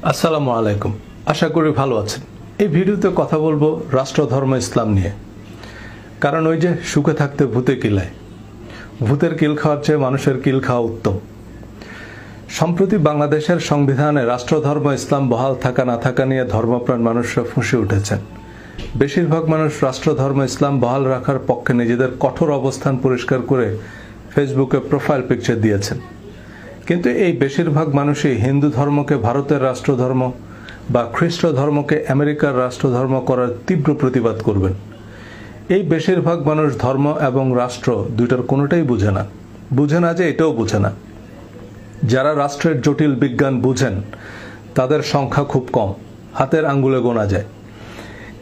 আসসালামু আলাইকুম। আশা করি ভালো আছেন। এই ভিডিওতে কথা বলবো রাষ্ট্রধর্ম ইসলাম নিয়ে। কারণ ওই যে সুখে থাকতে ভূতে কিলায়, ভূতের কিল খাওয়ার চেয়ে মানুষের কিল খাওয়া উত্তম। সম্প্রতি বাংলাদেশের সংবিধানে রাষ্ট্রধর্ম ইসলাম বহাল থাকা না থাকা নিয়ে ধর্মপ্রাণ মানুষরা ফুঁসে উঠেছেন। বেশিরভাগ মানুষ রাষ্ট্রধর্ম ইসলাম বহাল রাখার পক্ষে নিজেদের কঠোর অবস্থান পরিষ্কার করে ফেসবুকে প্রোফাইল পিকচার দিয়েছেন। কিন্তু এই বেশিরভাগ মানুষই হিন্দু ধর্মকে ভারতের রাষ্ট্রধর্ম বা খ্রিস্ট ধর্মকে আমেরিকার রাষ্ট্রধর্ম করার তীব্র প্রতিবাদ করবেন। এই বেশিরভাগ মানুষ ধর্ম এবং রাষ্ট্র দুইটার কোনোটাই বুঝে না যে এটাও বুঝে না। যারা রাষ্ট্রের জটিল বিজ্ঞান বুঝেন তাদের সংখ্যা খুব কম, হাতের আঙ্গুলে গোনা যায়।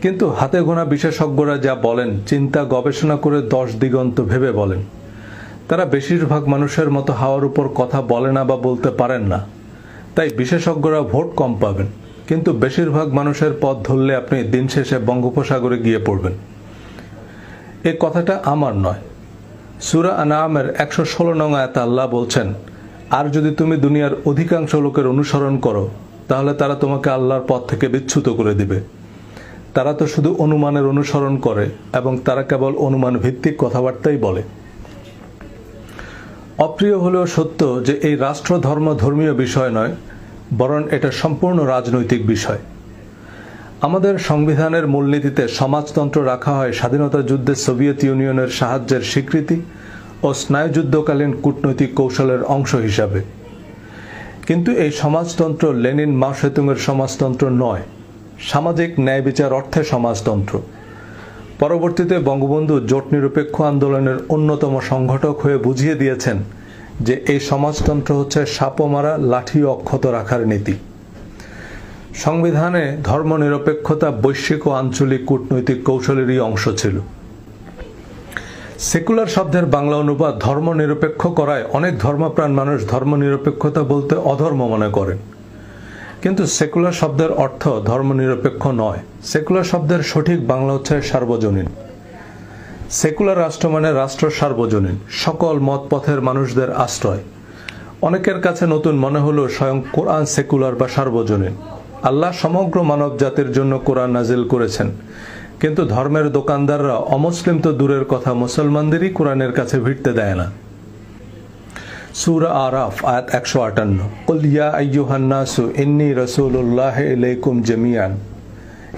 কিন্তু হাতে গোনা বিশেষজ্ঞরা যা বলেন চিন্তা গবেষণা করে 10 দিগন্ত ভেবে বলেন। তারা বেশিরভাগ মানুষের মতো হাওয়ার উপর কথা বলে না বা বলতে পারেন না, তাই বিশেষজ্ঞরা ভোট কম পাবেন। কিন্তু বেশিরভাগ মানুষের পথ ধরলে আপনি দিন শেষে বঙ্গোপসাগরে গিয়ে পড়বেন। এই কথাটা আমার নয়, সূরা আনআমের 116 নং আয়াতে আল্লাহ বলছেন, আর যদি তুমি দুনিয়ার অধিকাংশ লোকের অনুসরণ করো তাহলে তারা তোমাকে আল্লাহর পথ থেকে বিচ্যুত করে দিবে। তারা তো শুধু অনুমানের অনুসরণ করে এবং তারা কেবল অনুমান ভিত্তিক কথাবার্তাই বলে। অপ্রিয় হলেও সত্য যে এই রাষ্ট্র ধর্ম ধর্মীয় বিষয় নয়, বরং এটা সম্পূর্ণ রাজনৈতিক বিষয়। আমাদের সংবিধানের মূলনীতিতে সমাজতন্ত্র রাখা হয় স্বাধীনতা যুদ্ধে সোভিয়েত ইউনিয়নের সাহায্যের স্বীকৃতি ও স্নায়ুযুদ্ধকালীন কূটনৈতিক কৌশলের অংশ হিসাবে। কিন্তু এই সমাজতন্ত্র লেনিন মাও সেতুংয়ের সমাজতন্ত্র নয়, সামাজিক ন্যায় বিচার অর্থে সমাজতন্ত্র। পরবর্তীতে বঙ্গবন্ধু জোট নিরপেক্ষ আন্দোলনের অন্যতম সংগঠক হয়ে বুঝিয়ে দিয়েছেন যে এই সমাজতন্ত্র হচ্ছে সাপও মারা লাঠি অক্ষত রাখার নীতি। সংবিধানে ধর্মনিরপেক্ষতা বৈশ্বিক ও আঞ্চলিক কূটনৈতিক কৌশলেরই অংশ ছিল। সেকুলার শব্দের বাংলা অনুবাদ ধর্মনিরপেক্ষ করায় অনেক ধর্মপ্রাণ মানুষ ধর্মনিরপেক্ষতা বলতে অধর্ম মনে করেন। কিন্তু সেকুলার শব্দের অর্থ ধর্মনিরপেক্ষ নয়। সেকুলার শব্দের সঠিক বাংলা হচ্ছে সার্বজনীন। সেকুলার রাষ্ট্র মানে রাষ্ট্র সার্বজনীন, সকল মত পথের মানুষদের আশ্রয়। অনেকের কাছে নতুন মনে হলো স্বয়ং কোরআন সেকুলার বা সার্বজনীন। আল্লাহ সমগ্র মানব জাতির জন্য কোরআন নাজিল করেছেন, কিন্তু ধর্মের দোকানদাররা অমুসলিম তো দূরের কথা মুসলমানদেরই কোরআনের কাছে ভিড়তে দেয় না। সূরা আরাফ আয়াত 158, কুল ইয়া আইয়ুহান নাসু ইন্নী রাসূলুল্লাহি ইলাইকুম জামিআন।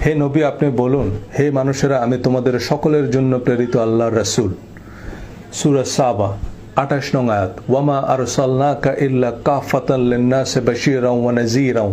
হে নবী, আপনি বলুন, হে মানুষেরা, আমি তোমাদের সকলের জন্য প্রেরিত আল্লাহর রাসূল। সূরা সাবা 28 নং আয়াত, ওয়ামা আরসালনাকা ইল্লা কাফাতাল লিন-নাসি বাশীরাও ওয়া নাযীরাও।